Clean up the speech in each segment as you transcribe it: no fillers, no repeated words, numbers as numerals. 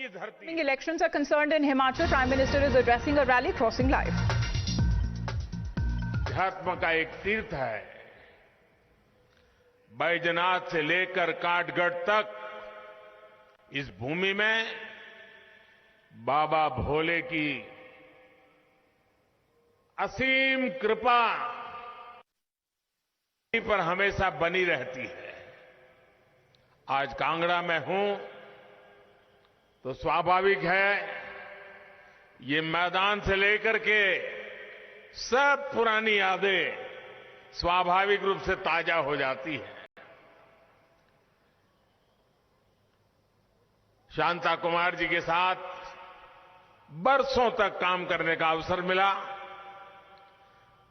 की धरती। Elections are concerned in Himachal. Prime Minister is addressing a rally crossing live. अध्यात्म का एक तीर्थ है। बैजनाथ से लेकर काठगढ़ तक इस भूमि में बाबा भोले की असीम कृपा पर हमेशा बनी रहती है। आज कांगड़ा में हूं तो स्वाभाविक है ये मैदान से लेकर के सब पुरानी यादें स्वाभाविक रूप से ताजा हो जाती है। शांता कुमार जी के साथ बरसों तक काम करने का अवसर मिला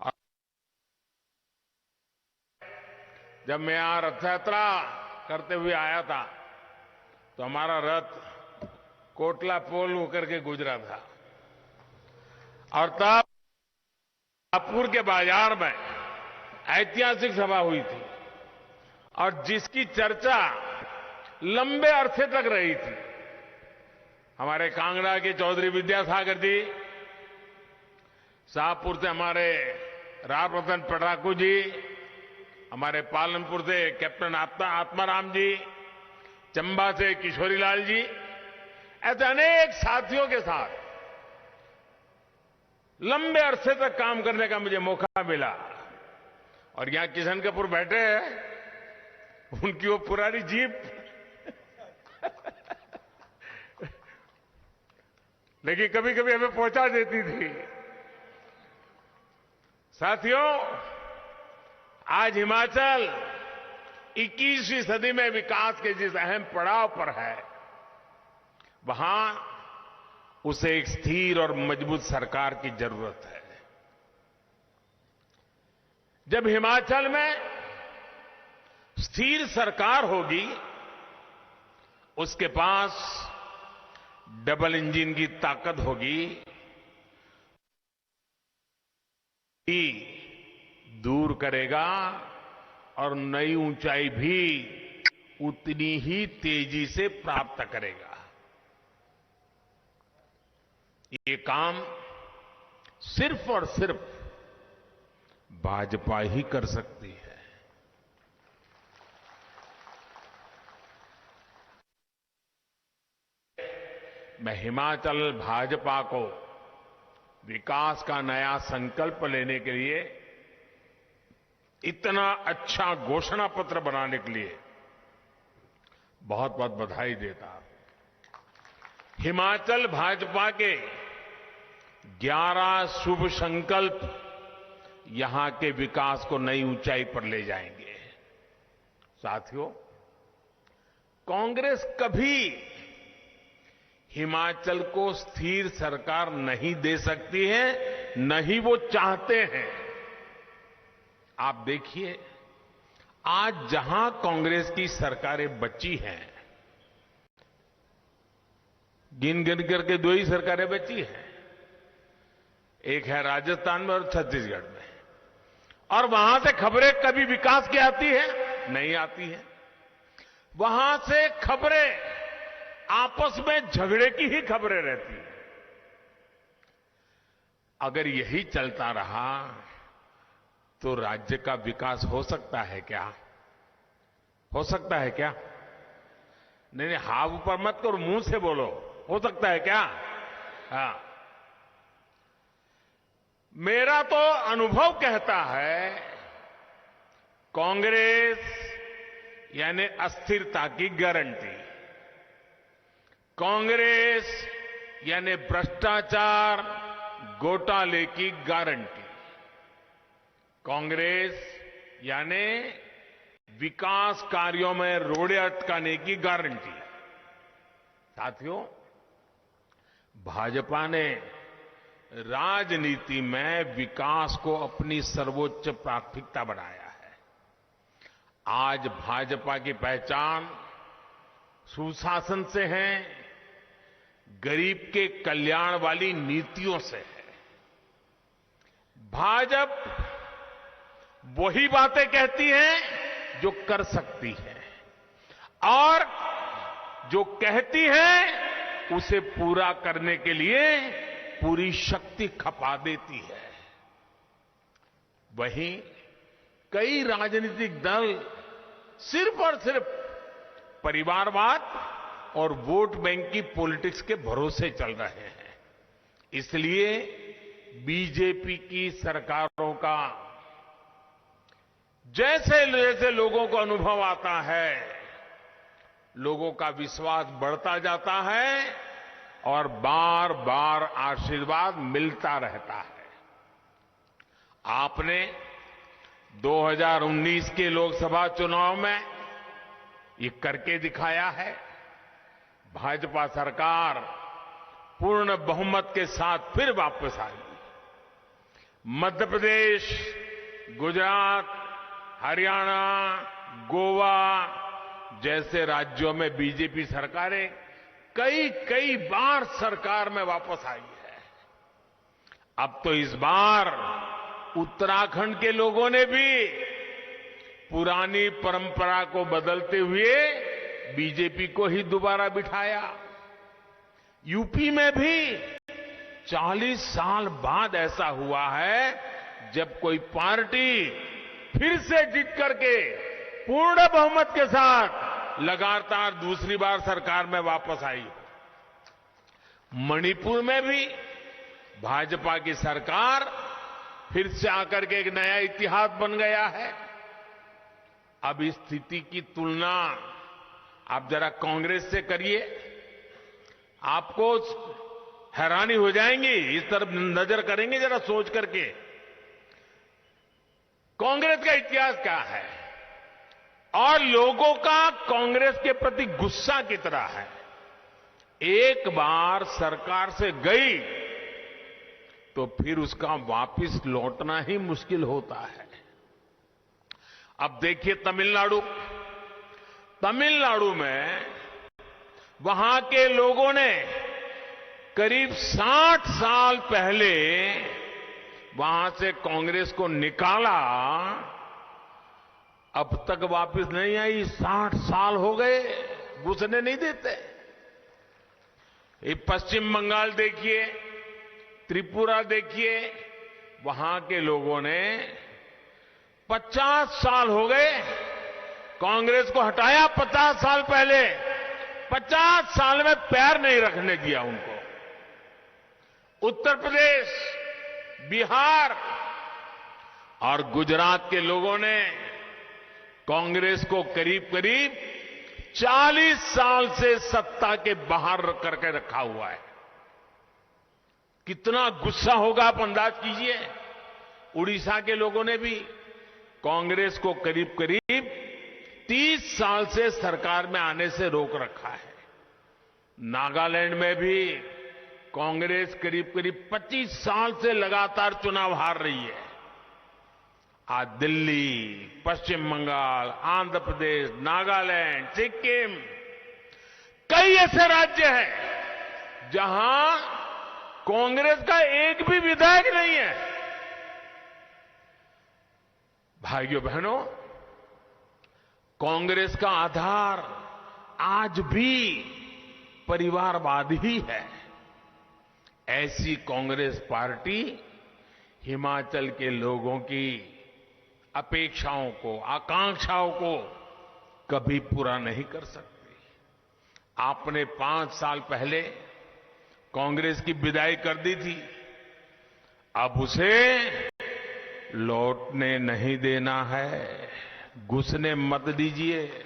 और जब मैं यहां रथ यात्रा करते हुए आया था तो हमारा रथ कोटला पोल होकर के गुजरा था और तब शाहपुर के बाजार में ऐतिहासिक सभा हुई थी और जिसकी चर्चा लंबे अरसे तक रही थी। हमारे कांगड़ा के चौधरी विद्यासागर जी, शाहपुर से हमारे राम रतन पटाकू जी, हमारे पालनपुर से कैप्टन आत्माराम जी, चंबा से किशोरीलाल जी, ऐसे अनेक साथियों के साथ लंबे अरसे तक काम करने का मुझे मौका मिला। और यहां किशन कपूर बैठे हैं, उनकी वो पुरानी जीप लेकिन कभी कभी हमें पहुंचा देती थी। साथियों, आज हिमाचल 21वीं सदी में विकास के जिस अहम पड़ाव पर है, वहां उसे एक स्थिर और मजबूत सरकार की जरूरत है। जब हिमाचल में स्थिर सरकार होगी, उसके पास डबल इंजन की ताकत होगी, दूर करेगा और नई ऊंचाई भी उतनी ही तेजी से प्राप्त करेगा। ये काम सिर्फ और सिर्फ भाजपा ही कर सकती है। मैं हिमाचल भाजपा को विकास का नया संकल्प लेने के लिए, इतना अच्छा घोषणा पत्र बनाने के लिए बहुत बहुत बधाई देता हूं। हिमाचल भाजपा के 11 शुभ संकल्प यहां के विकास को नई ऊंचाई पर ले जाएंगे। साथियों, कांग्रेस कभी हिमाचल को स्थिर सरकार नहीं दे सकती है, नहीं वो चाहते हैं। आप देखिए, आज जहां कांग्रेस की सरकारें बची हैं, गिन गिन करके 2 ही सरकारें बची हैं। एक है राजस्थान में और छत्तीसगढ़ में, और वहां से खबरें कभी विकास की आती है? नहीं आती है। वहां से खबरें आपस में झगड़े की ही खबरें रहती हैं। अगर यही चलता रहा तो राज्य का विकास हो सकता है क्या? हो सकता है क्या? नहीं, हाथ ऊपर मत करो, मुंह से बोलो, हो सकता है क्या? हाँ, मेरा तो अनुभव कहता है, कांग्रेस यानी अस्थिरता की गारंटी, कांग्रेस यानी भ्रष्टाचार घोटाले की गारंटी, कांग्रेस यानी विकास कार्यों में रोड़े अटकाने की गारंटी। साथियों, भाजपा ने राजनीति में विकास को अपनी सर्वोच्च प्राथमिकता बनाया है। आज भाजपा की पहचान सुशासन से है, गरीब के कल्याण वाली नीतियों से है। भाजपा वही बातें कहती है जो कर सकती है, और जो कहती है उसे पूरा करने के लिए पूरी शक्ति खपा देती है। वहीं कई राजनीतिक दल सिर्फ और सिर्फ परिवारवाद और वोट बैंक की पॉलिटिक्स के भरोसे चल रहे हैं। इसलिए बीजेपी की सरकारों का जैसे जैसे लोगों को अनुभव आता है, लोगों का विश्वास बढ़ता जाता है और बार बार आशीर्वाद मिलता रहता है। आपने 2019 के लोकसभा चुनाव में ये करके दिखाया है। भाजपा सरकार पूर्ण बहुमत के साथ फिर वापस आई। मध्य प्रदेश, गुजरात, हरियाणा, गोवा जैसे राज्यों में बीजेपी सरकारें कई बार सरकार में वापस आई है। अब तो इस बार उत्तराखंड के लोगों ने भी पुरानी परंपरा को बदलते हुए बीजेपी को ही दोबारा बिठाया। यूपी में भी 40 साल बाद ऐसा हुआ है जब कोई पार्टी फिर से जीत करके पूर्ण बहुमत के साथ लगातार दूसरी बार सरकार में वापस आई। मणिपुर में भी भाजपा की सरकार फिर से आकर के एक नया इतिहास बन गया है। अब इस स्थिति की तुलना आप जरा कांग्रेस से करिए, आपको हैरानी हो जाएंगी। इस तरफ नजर करेंगे जरा सोच करके, कांग्रेस का इतिहास क्या है और लोगों का कांग्रेस के प्रति गुस्सा कितना है। एक बार सरकार से गई तो फिर उसका वापस लौटना ही मुश्किल होता है। अब देखिए तमिलनाडु में वहां के लोगों ने करीब 60 साल पहले वहां से कांग्रेस को निकाला, अब तक वापस नहीं आई। 60 साल हो गए, घुसने नहीं देते। ये पश्चिम बंगाल देखिए, त्रिपुरा देखिए, वहां के लोगों ने 50 साल हो गए, कांग्रेस को हटाया 50 साल पहले, 50 साल में पैर नहीं रखने दिया उनको। उत्तर प्रदेश, बिहार और गुजरात के लोगों ने कांग्रेस को करीब करीब 40 साल से सत्ता के बाहर करके रखा हुआ है। कितना गुस्सा होगा आप अंदाज कीजिए। उड़ीसा के लोगों ने भी कांग्रेस को करीब करीब 30 साल से सरकार में आने से रोक रखा है। नागालैंड में भी कांग्रेस करीब करीब 25 साल से लगातार चुनाव हार रही है। आज दिल्ली, पश्चिम बंगाल, आंध्र प्रदेश, नागालैंड, सिक्किम, कई ऐसे राज्य हैं जहां कांग्रेस का एक भी विधायक नहीं है। भाइयों बहनों, कांग्रेस का आधार आज भी परिवारवाद ही है। ऐसी कांग्रेस पार्टी हिमाचल के लोगों की अपेक्षाओं को, आकांक्षाओं को कभी पूरा नहीं कर सकती। आपने 5 साल पहले कांग्रेस की विदाई कर दी थी, अब उसे लौटने नहीं देना है, घुसने मत दीजिए।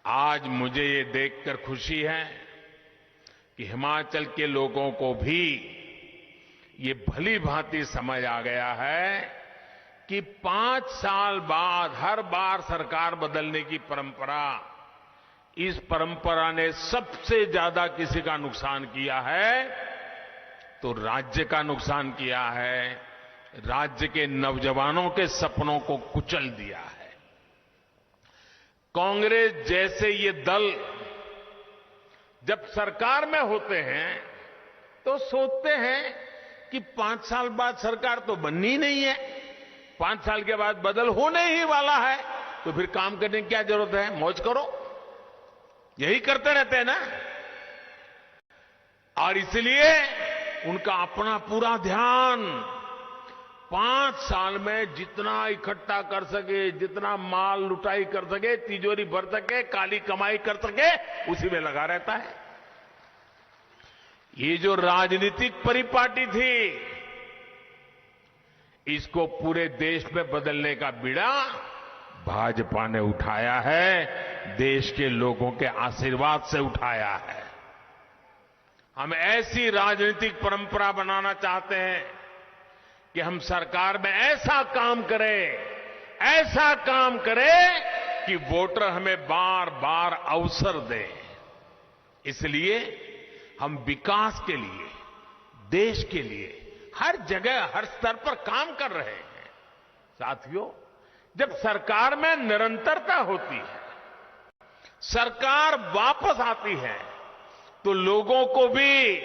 आज मुझे ये देखकर खुशी है कि हिमाचल के लोगों को भी ये भली भांति समझ आ गया है कि 5 साल बाद हर बार सरकार बदलने की परंपरा, इस परंपरा ने सबसे ज्यादा किसी का नुकसान किया है तो राज्य का नुकसान किया है। राज्य के नौजवानों के सपनों को कुचल दिया है। कांग्रेस जैसे ये दल जब सरकार में होते हैं तो सोचते हैं कि 5 साल बाद सरकार तो बननी नहीं है, 5 साल के बाद बदल होने ही वाला है, तो फिर काम करने की क्या जरूरत है, मौज करो। यही करते रहते हैं ना। और इसलिए उनका अपना पूरा ध्यान 5 साल में जितना इकट्ठा कर सके, जितना माल लुटाई कर सके, तिजोरी भर सके, काली कमाई कर सके, उसी में लगा रहता है। ये जो राजनीतिक परिपाटी थी, इसको पूरे देश में बदलने का बीड़ा भाजपा ने उठाया है, देश के लोगों के आशीर्वाद से उठाया है। हम ऐसी राजनीतिक परंपरा बनाना चाहते हैं कि हम सरकार में ऐसा काम करें कि वोटर हमें बार बार अवसर दें। इसलिए हम विकास के लिए, देश के लिए हर जगह, हर स्तर पर काम कर रहे हैं। साथियों, जब सरकार में निरंतरता होती है, सरकार वापस आती है, तो लोगों को भी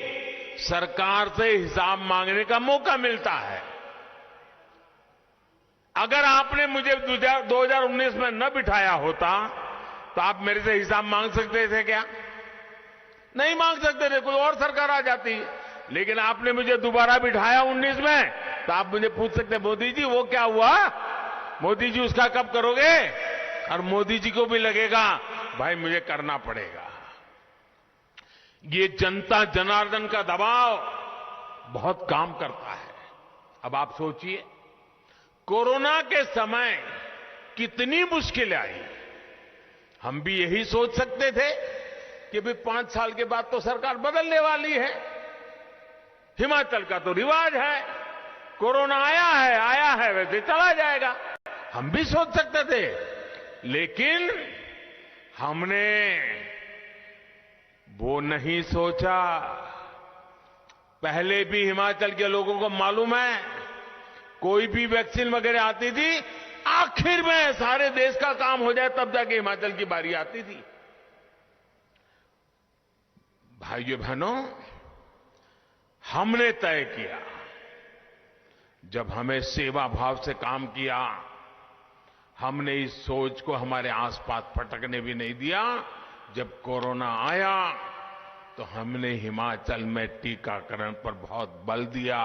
सरकार से हिसाब मांगने का मौका मिलता है। अगर आपने मुझे 2019 में न बिठाया होता, तो आप मेरे से हिसाब मांग सकते थे क्या? नहीं मांग सकते थे, कोई और सरकार आ जाती। लेकिन आपने मुझे दोबारा बिठाया 19 में, तो आप मुझे पूछ सकते, मोदी जी वो क्या हुआ? मोदी जी उसका कब करोगे? और मोदी जी को भी लगेगा भाई मुझे करना पड़ेगा। ये जनता जनार्दन का दबाव बहुत काम करता है। अब आप सोचिए, कोरोना के समय कितनी मुश्किलें आई। हम भी यही सोच सकते थे कि भी 5 साल के बाद तो सरकार बदलने वाली है, हिमाचल का तो रिवाज है, कोरोना आया है वैसे चला जाएगा। हम भी सोच सकते थे, लेकिन हमने वो नहीं सोचा। पहले भी हिमाचल के लोगों को मालूम है, कोई भी वैक्सीन वगैरह आती थी, आखिर में सारे देश का काम हो जाए तब जाके हिमाचल की बारी आती थी। भाइयों बहनों, हमने तय किया, जब हमें सेवा भाव से काम किया, हमने इस सोच को हमारे आसपास फटकने भी नहीं दिया। जब कोरोना आया तो हमने हिमाचल में टीकाकरण पर बहुत बल दिया।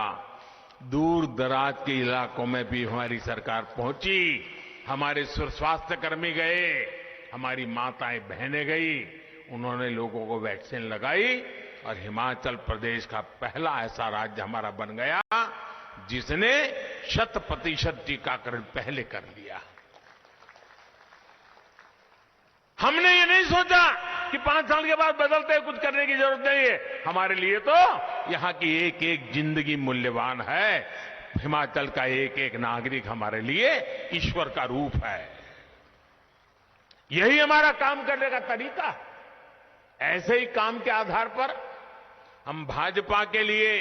दूर दराज के इलाकों में भी हमारी सरकार पहुंची, हमारे स्वास्थ्य कर्मी गए, हमारी माताएं बहनें गई, उन्होंने लोगों को वैक्सीन लगाई और हिमाचल प्रदेश का पहला ऐसा राज्य हमारा बन गया जिसने 100% टीकाकरण पहले कर लिया। हमने ये नहीं सोचा कि 5 साल के बाद बदलते कुछ करने की जरूरत नहीं है। हमारे लिए तो यहां की एक एक जिंदगी मूल्यवान है। हिमाचल का एक एक नागरिक हमारे लिए ईश्वर का रूप है। यही हमारा काम करने का तरीका है। ऐसे ही काम के आधार पर हम भाजपा के लिए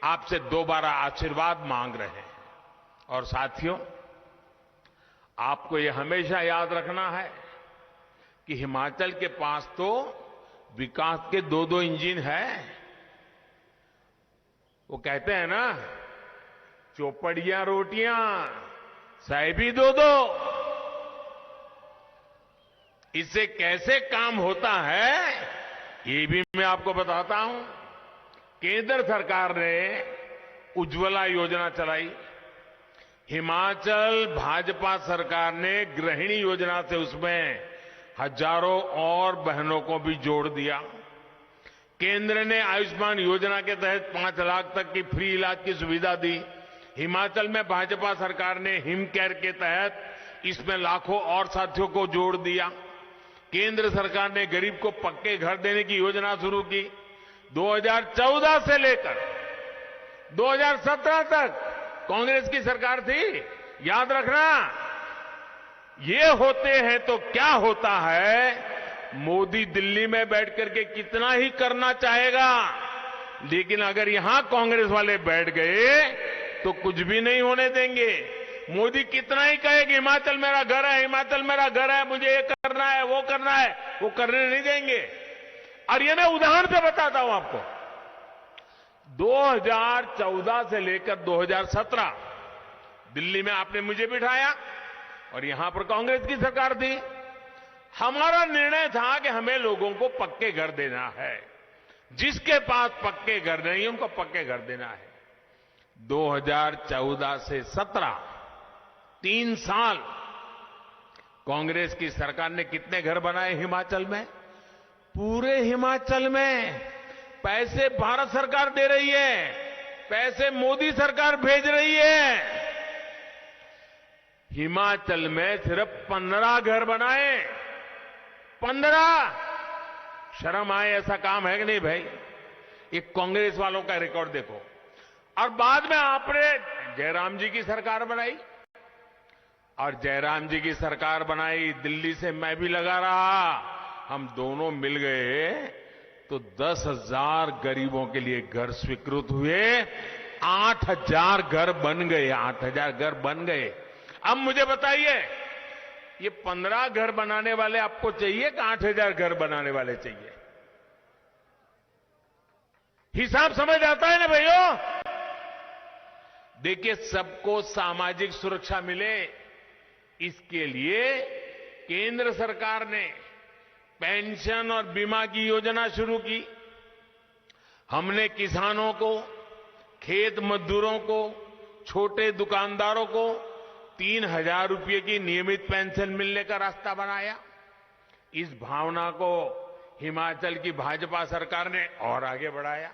आपसे दोबारा आशीर्वाद मांग रहे हैं। और साथियों, आपको ये हमेशा याद रखना है कि हिमाचल के पास तो विकास के 2-2 इंजन है। वो कहते हैं ना, चौपड़ियां रोटियां साहेबी 2-2। इससे कैसे काम होता है ये भी मैं आपको बताता हूं। केंद्र सरकार ने उज्ज्वला योजना चलाई, हिमाचल भाजपा सरकार ने गृहिणी योजना से उसमें हजारों और बहनों को भी जोड़ दिया। केंद्र ने आयुष्मान योजना के तहत 5 लाख तक की फ्री इलाज की सुविधा दी। हिमाचल में भाजपा सरकार ने हिम केयर के तहत इसमें लाखों और साथियों को जोड़ दिया। केंद्र सरकार ने गरीब को पक्के घर देने की योजना शुरू की। 2014 से लेकर 2017 तक कांग्रेस की सरकार थी। याद रखना, ये होते हैं तो क्या होता है, मोदी दिल्ली में बैठ करके कितना ही करना चाहेगा, लेकिन अगर यहां कांग्रेस वाले बैठ गए तो कुछ भी नहीं होने देंगे। मोदी कितना ही कहेगा हिमाचल मेरा घर है, हिमाचल मेरा घर है, मुझे ये करना है, वो करना है, वो करने नहीं देंगे। और ये मैं उदाहरण से बताता हूं आपको। 2014 से लेकर 2017 दिल्ली में आपने मुझे बिठाया और यहां पर कांग्रेस की सरकार थी। हमारा निर्णय था कि हमें लोगों को पक्के घर देना है। जिसके पास पक्के घर नहीं उनको पक्के घर देना है। 2014 से 17 3 साल कांग्रेस की सरकार ने कितने घर बनाए हिमाचल में? पूरे हिमाचल में पैसे भारत सरकार दे रही है, पैसे मोदी सरकार भेज रही है। हिमाचल में सिर्फ 15 घर बनाए, 15। शर्म आए ऐसा काम है कि नहीं भाई? ये कांग्रेस वालों का रिकॉर्ड देखो। और बाद में आपने जयराम जी की सरकार बनाई, और जयराम जी की सरकार बनाई, दिल्ली से मैं भी लगा रहा, हम दोनों मिल गए तो 10,000 गरीबों के लिए घर स्वीकृत हुए, 8,000 घर बन गए, 8,000 घर बन गए। अब मुझे बताइए, ये 15 घर बनाने वाले आपको चाहिए कि 8,000 घर बनाने वाले चाहिए? हिसाब समझ आता है ना भाइयों? देखिए, सबको सामाजिक सुरक्षा मिले, इसके लिए केंद्र सरकार ने पेंशन और बीमा की योजना शुरू की। हमने किसानों को, खेत मजदूरों को, छोटे दुकानदारों को 3,000 रुपये की नियमित पेंशन मिलने का रास्ता बनाया। इस भावना को हिमाचल की भाजपा सरकार ने और आगे बढ़ाया।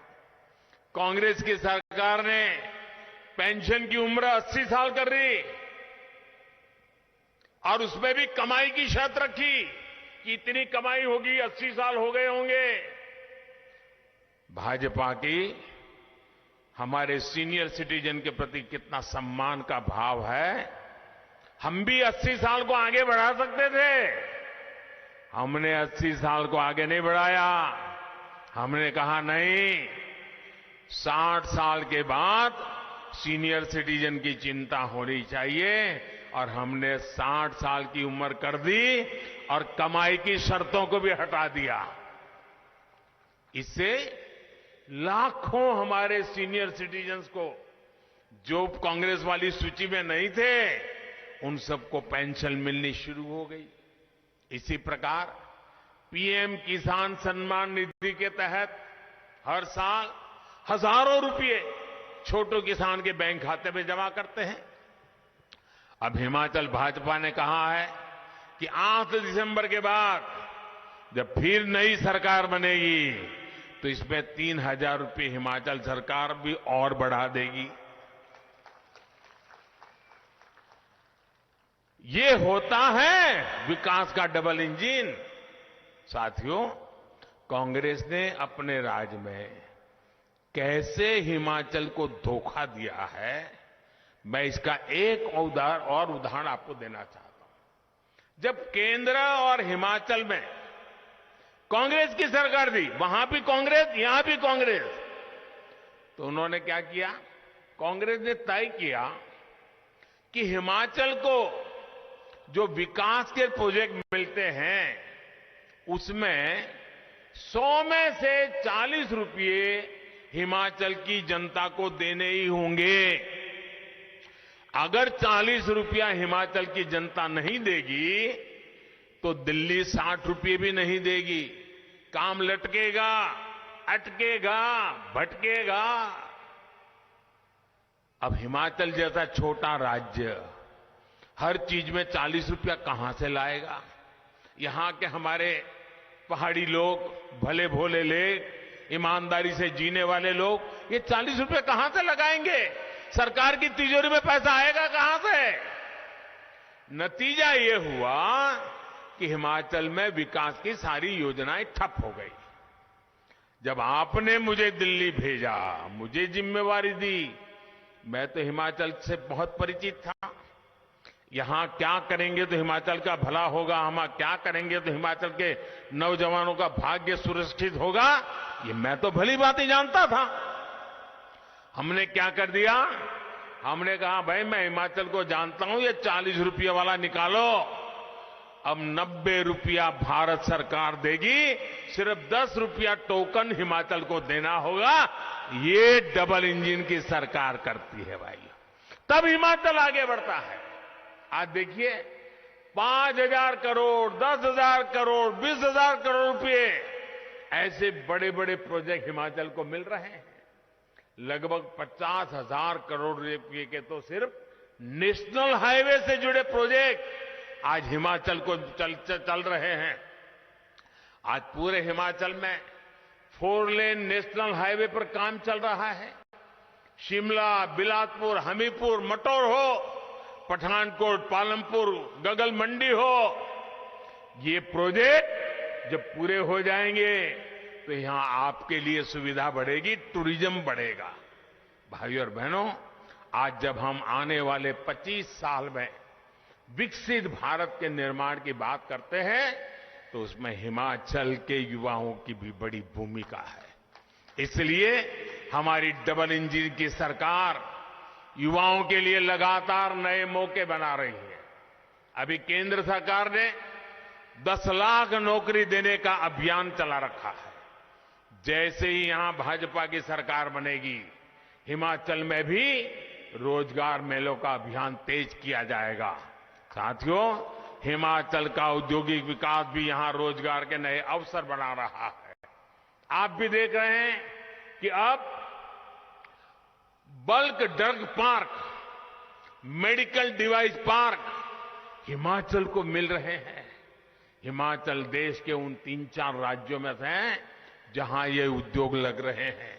कांग्रेस की सरकार ने पेंशन की उम्र 80 साल कर दी, और उसमें भी कमाई की शर्त रखी कि इतनी कमाई होगी, 80 साल हो गए होंगे। भाजपा की हमारे सीनियर सिटीजन के प्रति कितना सम्मान का भाव है। हम भी 80 साल को आगे बढ़ा सकते थे, हमने 80 साल को आगे नहीं बढ़ाया। हमने कहा नहीं, 60 साल के बाद सीनियर सिटीजन की चिंता होनी चाहिए, और हमने 60 साल की उम्र कर दी और कमाई की शर्तों को भी हटा दिया। इससे लाखों हमारे सीनियर सिटीजन्स को, जो कांग्रेस वाली सूची में नहीं थे, उन सबको पेंशन मिलनी शुरू हो गई। इसी प्रकार पीएम किसान सम्मान निधि के तहत हर साल हजारों रुपए छोटे किसान के बैंक खाते में जमा करते हैं। अब हिमाचल भाजपा ने कहा है कि 8 दिसंबर के बाद जब फिर नई सरकार बनेगी तो इसमें 3,000 रुपये हिमाचल सरकार भी और बढ़ा देगी। ये होता है विकास का डबल इंजन। साथियों, कांग्रेस ने अपने राज में कैसे हिमाचल को धोखा दिया है, मैं इसका एक और उदाहरण आपको देना चाहता हूं। जब केंद्र और हिमाचल में कांग्रेस की सरकार थी, वहां भी कांग्रेस, यहां भी कांग्रेस, तो उन्होंने क्या किया? कांग्रेस ने तय किया कि हिमाचल को जो विकास के प्रोजेक्ट मिलते हैं उसमें 100 में से 40 रुपये हिमाचल की जनता को देने ही होंगे। अगर 40 रुपया हिमाचल की जनता नहीं देगी तो दिल्ली 60 रुपये भी नहीं देगी। काम लटकेगा, अटकेगा, भटकेगा। अब हिमाचल जैसा छोटा राज्य हर चीज में 40 रुपया कहां से लाएगा? यहां के हमारे पहाड़ी लोग, भले भोले लोग, ईमानदारी से जीने वाले लोग, ये 40 रुपये कहां से लगाएंगे? सरकार की तिजोरी में पैसा आएगा कहां से? नतीजा ये हुआ कि हिमाचल में विकास की सारी योजनाएं ठप हो गई। जब आपने मुझे दिल्ली भेजा, मुझे जिम्मेवारी दी, मैं तो हिमाचल से बहुत परिचित था। यहां क्या करेंगे तो हिमाचल का भला होगा, हम क्या करेंगे तो हिमाचल के नौजवानों का भाग्य सुरक्षित होगा, ये मैं तो भली बात ही जानता था। हमने क्या कर दिया? हमने कहा भाई मैं हिमाचल को जानता हूं, ये 40 रुपये वाला निकालो। अब 90 रुपया भारत सरकार देगी, सिर्फ 10 रुपया टोकन हिमाचल को देना होगा। ये डबल इंजन की सरकार करती है भाई, तब हिमाचल आगे बढ़ता है। आज देखिए 5,000 करोड़, 10,000 करोड़, 20,000 करोड़ रुपए ऐसे बड़े बड़े प्रोजेक्ट हिमाचल को मिल रहे हैं। लगभग 50,000 करोड़ रुपए के तो सिर्फ नेशनल हाईवे से जुड़े प्रोजेक्ट आज हिमाचल को चल रहे हैं। आज पूरे हिमाचल में 4 लेन नेशनल हाईवे पर काम चल रहा है। शिमला, बिलासपुर, हमीरपुर, मटौर हो, पठानकोट, पालमपुर, गगल मंडी हो, ये प्रोजेक्ट जब पूरे हो जाएंगे तो यहां आपके लिए सुविधा बढ़ेगी, टूरिज्म बढ़ेगा। भाइयों और बहनों, आज जब हम आने वाले 25 साल में विकसित भारत के निर्माण की बात करते हैं तो उसमें हिमाचल के युवाओं की भी बड़ी भूमिका है। इसलिए हमारी डबल इंजन की सरकार युवाओं के लिए लगातार नए मौके बना रही है। अभी केंद्र सरकार ने 10 लाख नौकरी देने का अभियान चला रखा है। जैसे ही यहां भाजपा की सरकार बनेगी, हिमाचल में भी रोजगार मेलों का अभियान तेज किया जाएगा। साथियों, हिमाचल का औद्योगिक विकास भी यहां रोजगार के नए अवसर बना रहा है। आप भी देख रहे हैं कि अब bulk drug park, medical device park Himachal को मिल रहे हैं। हिमाचल देश के उन 3-4 राज्यों में से हैं जहां ये उद्योग लग रहे हैं।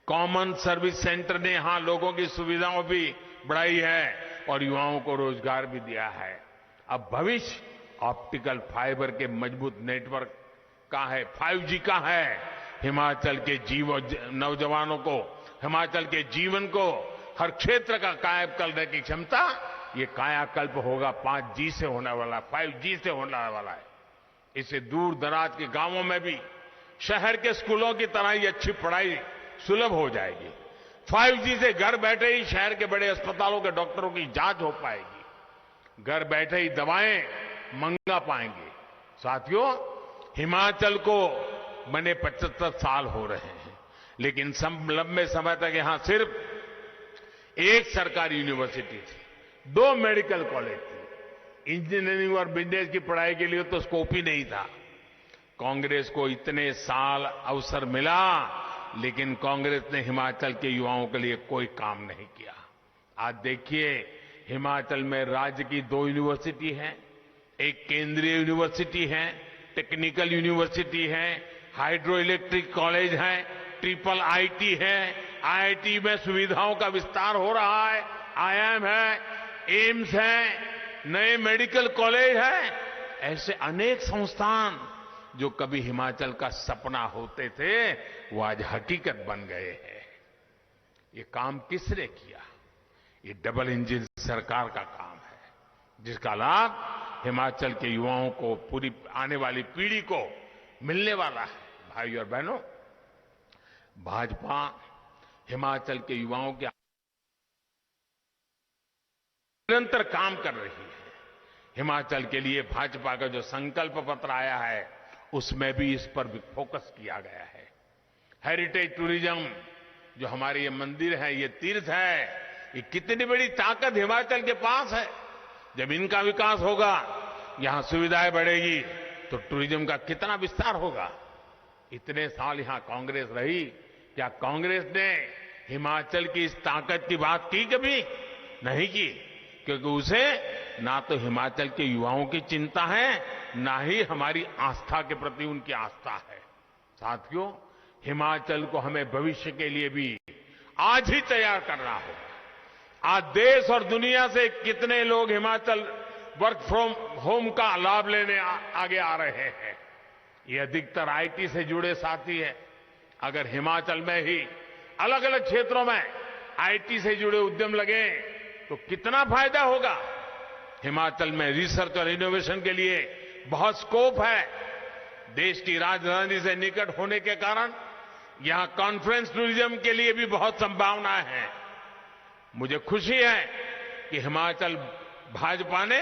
कॉमन सर्विस सेंटर ने यहां लोगों की सुविधाओं भी बढ़ाई है और युवाओं को रोजगार भी दिया है। अब भविष्य ऑप्टिकल फाइबर के मजबूत नेटवर्क का है, 5G का है। हिमाचल के नौजवानों को, हिमाचल के जीवन को हर क्षेत्र का कायम करने की क्षमता, ये कायाकल्प होगा 5G से होने वाला, 5G से होने वाला है। इससे दूर दराज के गांवों में भी शहर के स्कूलों की तरह ही अच्छी पढ़ाई सुलभ हो जाएगी। 5G से घर बैठे ही शहर के बड़े अस्पतालों के डॉक्टरों की जांच हो पाएगी, घर बैठे ही दवाएं मंगा पाएंगे। साथियों, हिमाचल को बने 75 साल हो रहे हैं, लेकिन लंबे समय तक यहां सिर्फ एक सरकारी यूनिवर्सिटी थी, 2 मेडिकल कॉलेज थे। इंजीनियरिंग और बिजनेस की पढ़ाई के लिए तो स्कोप ही नहीं था। कांग्रेस को इतने साल अवसर मिला, लेकिन कांग्रेस ने हिमाचल के युवाओं के लिए कोई काम नहीं किया। आज देखिए, हिमाचल में राज्य की 2 यूनिवर्सिटी हैं, एक केंद्रीय यूनिवर्सिटी है, टेक्निकल यूनिवर्सिटी है, हाइड्रो इलेक्ट्रिक कॉलेज है, ट्रिपल आईटी है, आईआईटी में सुविधाओं का विस्तार हो रहा है, आईआईएम है, एम्स है, नए मेडिकल कॉलेज है। ऐसे अनेक संस्थान जो कभी हिमाचल का सपना होते थे, वो आज हकीकत बन गए हैं। ये काम किसने किया? ये डबल इंजन सरकार का काम है, जिसका लाभ हिमाचल के युवाओं को, पूरी आने वाली पीढ़ी को मिलने वाला है। भाइयों और बहनों, भाजपा हिमाचल के युवाओं के निरंतर काम कर रही है। हिमाचल के लिए भाजपा का जो संकल्प पत्र आया है, उसमें भी इस पर भी फोकस किया गया है। हेरिटेज टूरिज्म, जो हमारे ये मंदिर है, ये तीर्थ है, ये कितनी बड़ी ताकत हिमाचल के पास है। जब इनका विकास होगा, यहां सुविधाएं बढ़ेगी, तो टूरिज्म का कितना विस्तार होगा। इतने साल यहां कांग्रेस रही, क्या कांग्रेस ने हिमाचल की इस ताकत की बात की? कभी नहीं की, क्योंकि उसे ना तो हिमाचल के युवाओं की चिंता है, ना ही हमारी आस्था के प्रति उनकी आस्था है। साथियों, हिमाचल को हमें भविष्य के लिए भी आज ही तैयार करना होगा। आज देश और दुनिया से कितने लोग हिमाचल वर्क फ्रॉम होम का लाभ लेने आगे आ रहे हैं। ये अधिकतर आईटी से जुड़े साथी हैं। अगर हिमाचल में ही अलग अलग क्षेत्रों में आईटी से जुड़े उद्यम लगे तो कितना फायदा होगा। हिमाचल में रिसर्च और इनोवेशन के लिए बहुत स्कोप है। देश की राजधानी से निकट होने के कारण यहां कॉन्फ्रेंस टूरिज्म के लिए भी बहुत संभावनाएं हैं। मुझे खुशी है कि हिमाचल भाजपा ने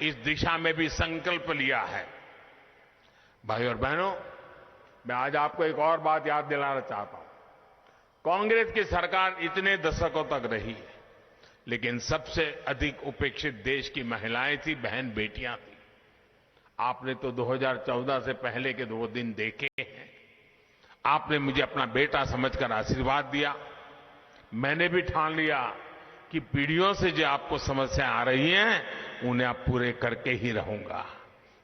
इस दिशा में भी संकल्प लिया है। भाइयों और बहनों, मैं आज आपको एक और बात याद दिलाना चाहता हूं। कांग्रेस की सरकार इतने दशकों तक रही है, लेकिन सबसे अधिक उपेक्षित देश की महिलाएं थी, बहन बेटियां थी। आपने तो 2014 से पहले के 2 दिन देखे हैं। आपने मुझे अपना बेटा समझकर आशीर्वाद दिया। मैंने भी ठान लिया कि पीढ़ियों से जो आपको समस्याएं आ रही हैं उन्हें आप पूरे करके ही रहूंगा।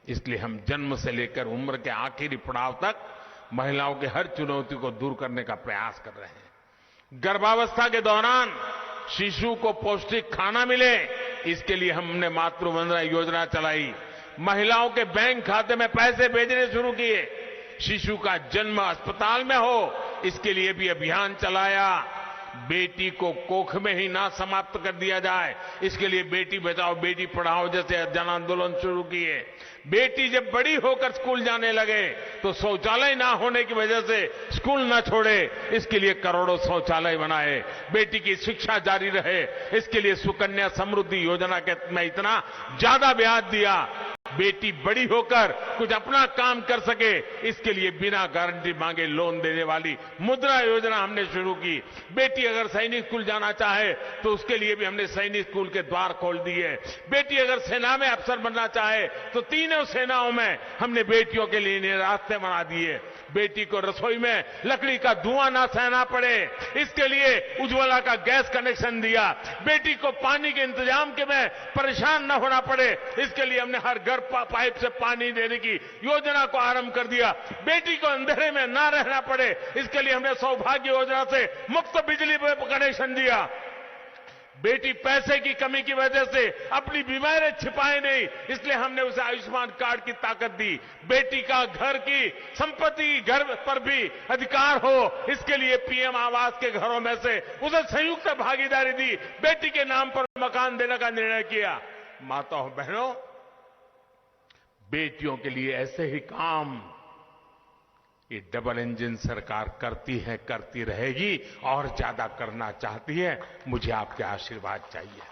इसलिए हम जन्म से लेकर उम्र के आखिरी पड़ाव तक महिलाओं की हर चुनौती को दूर करने का प्रयास कर रहे हैं। गर्भावस्था के दौरान शिशु को पौष्टिक खाना मिले, इसके लिए हमने मातृ वंदना योजना चलाई। महिलाओं के बैंक खाते में पैसे भेजने शुरू किए। शिशु का जन्म अस्पताल में हो, इसके लिए भी अभियान चलाया। बेटी को कोख में ही ना समाप्त कर दिया जाए, इसके लिए बेटी बचाओ बेटी पढ़ाओ जैसे जन आंदोलन शुरू किए। बेटी जब बड़ी होकर स्कूल जाने लगे तो शौचालय ना होने की वजह से स्कूल न छोड़े, इसके लिए करोड़ों शौचालय बनाए। बेटी की शिक्षा जारी रहे, इसके लिए सुकन्या समृद्धि योजना के में इतना ज्यादा ब्याज दिया। बेटी बड़ी होकर कुछ अपना काम कर सके, इसके लिए बिना गारंटी मांगे लोन देने वाली मुद्रा योजना हमने शुरू की। बेटी अगर सैनिक स्कूल जाना चाहे तो उसके लिए भी हमने सैनिक स्कूल के द्वार खोल दिए। बेटी अगर सेना में अफसर बनना चाहे तो तीनों सेनाओं में हमने बेटियों के लिए रास्ते बना दिए। बेटी को रसोई में लकड़ी का धुआं ना सहना पड़े, इसके लिए उज्ज्वला का गैस कनेक्शन दिया। बेटी को पानी के इंतजाम के में परेशान न होना पड़े, इसके लिए हमने हर घर पाइप से पानी देने की योजना को आरंभ कर दिया। बेटी को अंधेरे में ना रहना पड़े, इसके लिए हमने सौभाग्य योजना से मुफ्त बिजली कनेक्शन दिया। बेटी पैसे की कमी की वजह से अपनी बीमारी छिपाए नहीं, इसलिए हमने उसे आयुष्मान कार्ड की ताकत दी। बेटी का घर की संपत्ति घर पर भी अधिकार हो, इसके लिए पीएम आवास के घरों में से उसे संयुक्त भागीदारी दी। बेटी के नाम पर मकान देने का निर्णय किया। माताओं बहनों, बेटियों के लिए ऐसे ही काम ये डबल इंजन सरकार करती है, करती रहेगी और ज्यादा करना चाहती है। मुझे आपके आशीर्वाद चाहिए।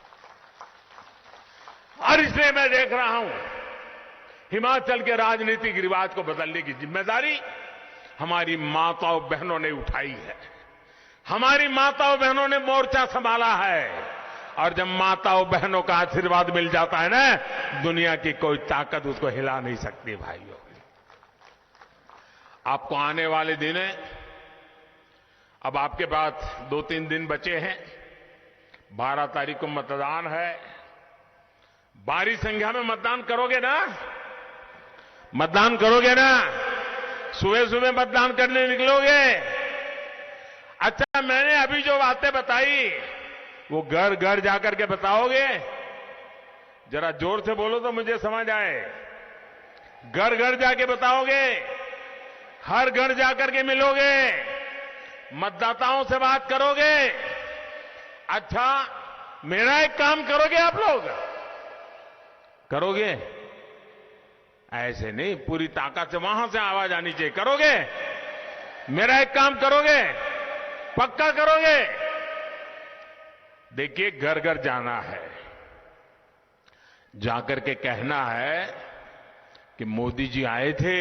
और इसलिए मैं देख रहा हूं हिमाचल के राजनीतिक रिवाज को बदलने की जिम्मेदारी हमारी माताओं बहनों ने उठाई है। हमारी माताओं बहनों ने मोर्चा संभाला है। और जब माताओं बहनों का आशीर्वाद मिल जाता है ना, दुनिया की कोई ताकत उसको हिला नहीं सकती। भाइयों, आपको आने वाले दिन है, अब आपके पास 2-3 दिन बचे हैं। 12 तारीख को मतदान है। भारी संख्या में मतदान करोगे ना? मतदान करोगे ना? सुबह सुबह मतदान करने निकलोगे? अच्छा, मैंने अभी जो बातें बताई वो घर घर जाकर के बताओगे? जरा जोर से बोलो तो मुझे समझ आए। घर घर जाके बताओगे? हर घर जाकर के मिलोगे? मतदाताओं से बात करोगे? अच्छा, मेरा एक काम करोगे आप लोग? करोगे? ऐसे नहीं, पूरी ताकत से वहां से आवाज आनी चाहिए। करोगे? मेरा एक काम करोगे? पक्का करोगे? देखिए, घर घर जाना है, जाकर के कहना है कि मोदी जी आए थे,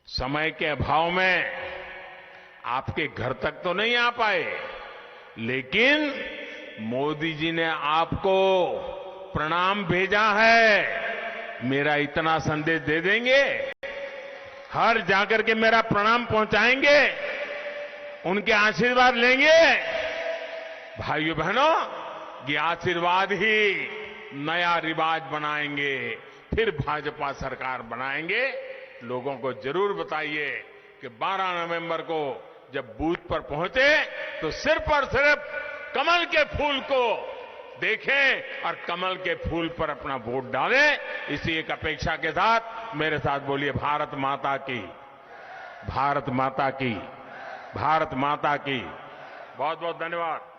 समय के अभाव में आपके घर तक तो नहीं आ पाए, लेकिन मोदी जी ने आपको प्रणाम भेजा है। मेरा इतना संदेश दे देंगे? हर जाकर के मेरा प्रणाम पहुंचाएंगे? उनके आशीर्वाद लेंगे? भाइयों बहनों, ये आशीर्वाद ही नया रिवाज बनाएंगे, फिर भाजपा सरकार बनाएंगे। लोगों को जरूर बताइए कि 12 नवंबर को जब बूथ पर पहुंचे तो सिर्फ और सिर्फ कमल के फूल को देखें और कमल के फूल पर अपना वोट डालें। इसी एक अपेक्षा के साथ मेरे साथ बोलिए, भारत माता की, भारत माता की, भारत माता की। बहुत बहुत धन्यवाद।